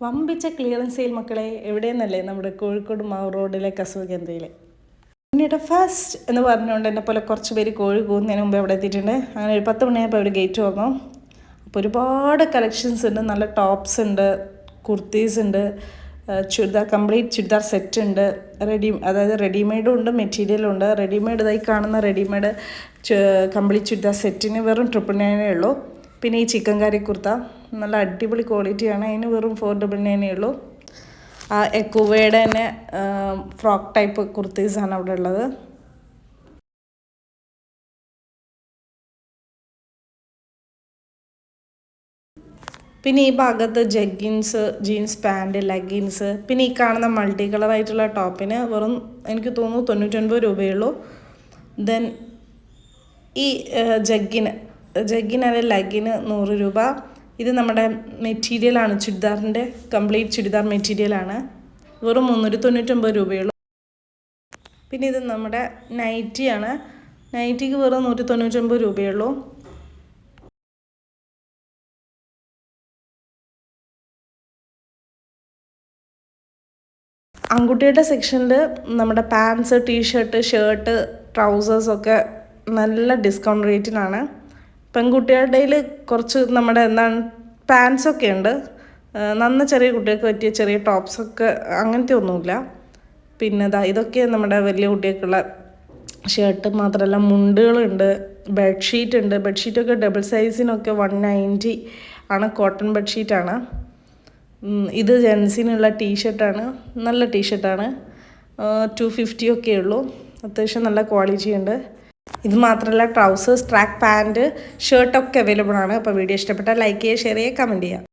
വമ്പിച്ച clearance sale മക്കളെ എവിടെയെന്നല്ലേ നമ്മുടെ കോഴിക്കോട് മാവൂർ റോഡിലെ കസവ് കേന്ദ്രയിലെ പിന്നീട് ഫസ്റ്റ് എന്ന് പറഞ്ഞുകൊണ്ട് എന്നെ പോലെ കുറച്ച് പേര് കോഴി പോകുന്നതിന് മുമ്പ് അവിടെ എത്തിയിട്ടുണ്ട്. അങ്ങനെ ഒരു 10 മണിയായപ്പോൾ അവർ ഗേറ്റ് തുറന്നു. അപ്പോൾ ഒരുപാട് കളക്ഷൻസ് ഉണ്ട്. നല്ല ടോപ്സ് ഉണ്ട്, കുർത്തീസ് ഉണ്ട്, ചുരിദാർ കംപ്ലീറ്റ് ചുരിദാർ സെറ്റ് ഉണ്ട്. അതായത് റെഡിമെയ്ഡും ഉണ്ട്, മെറ്റീരിയലും ഉണ്ട്. റെഡിമെയ്ഡ് ഇതായി കാണുന്ന റെഡിമെയ്ഡ് കംപ്ലീറ്റ് ചുരിദാർ സെറ്റിന് വെറും 999 ഉള്ളൂ. പിന്നെ ഈ ചിക്കൻ കറി കുർത്ത നല്ല അടിപൊളി ക്വാളിറ്റിയാണ്, അതിന് വെറും 499 ഉള്ളൂ. ആ എക്കുവയുടെ തന്നെ ഫ്രോക്ക് ടൈപ്പ് കുർത്തീസാണ് അവിടെ ഉള്ളത്. പിന്നെ ഈ ഭാഗത്ത് ജഗ്ഗിൻസ്, ജീൻസ് പാൻറ്, ലെഗിൻസ്, പിന്നെ ഈ കാണുന്ന മൾട്ടി കളറായിട്ടുള്ള ടോപ്പിന് വെറും എനിക്ക് തോന്നുന്നു 99 രൂപയുള്ളൂ. ദെൻ ഈ ജഗ്ഗിന് ലെഗിന് 100 രൂപ. ഇത് നമ്മുടെ മെറ്റീരിയലാണ്, ചുരിദാറിൻ്റെ കംപ്ലീറ്റ് ചുരിദാർ മെറ്റീരിയലാണ്, വെറും 399 രൂപയുള്ളൂ. പിന്നെ ഇത് നമ്മുടെ നൈറ്റിയാണ്, നൈറ്റിക്ക് വെറും 199 രൂപയുള്ളൂ. ആൺകുട്ടിയുടെ സെക്ഷനിൽ നമ്മുടെ പാൻസ്, ടീഷർട്ട്, ഷർട്ട്, ട്രൗസേഴ്സൊക്കെ നല്ല ഡിസ്കൗണ്ട് റേറ്റിനാണ്. പെൺകുട്ടികളുടെ കുറച്ച് നമ്മുടെ പാൻസൊക്കെ ഉണ്ട്, ചെറിയ കുട്ടികൾക്ക് പറ്റിയ ചെറിയ ടോപ്സൊക്കെ, അങ്ങനത്തെ ഒന്നുമില്ല. പിന്നെ ഇതൊക്കെ നമ്മുടെ വലിയ കുട്ടികൾക്കുള്ള ഷർട്ട് മാത്രമല്ല, മുണ്ടുകളുണ്ട്, ബെഡ്ഷീറ്റ് ഉണ്ട്. ബെഡ്ഷീറ്റൊക്കെ ഡബിൾ സൈസിനൊക്കെ 190 ആണ്, കോട്ടൺ ബെഡ്ഷീറ്റാണ്. ഇത് ജെൻസിനുള്ള ടീഷർട്ടാണ്, നല്ല ടീഷർട്ടാണ്, 250 ഒക്കെ ഉള്ളൂ. അത്യാവശ്യം നല്ല ക്വാളിറ്റി ഉണ്ട്. ഇത് മാത്രമല്ല ട്രൗസേഴ്സ്, ട്രാക്ക് പാൻറ്റ്, ഷർട്ടൊക്കെ അവൈലബിൾ ആണ്. അപ്പോൾ വീഡിയോ ഇഷ്ടപ്പെട്ടാൽ ലൈക്ക് ചെയ്യുക, ഷെയർ ചെയ്യുക, കമൻറ്റ് ചെയ്യുക.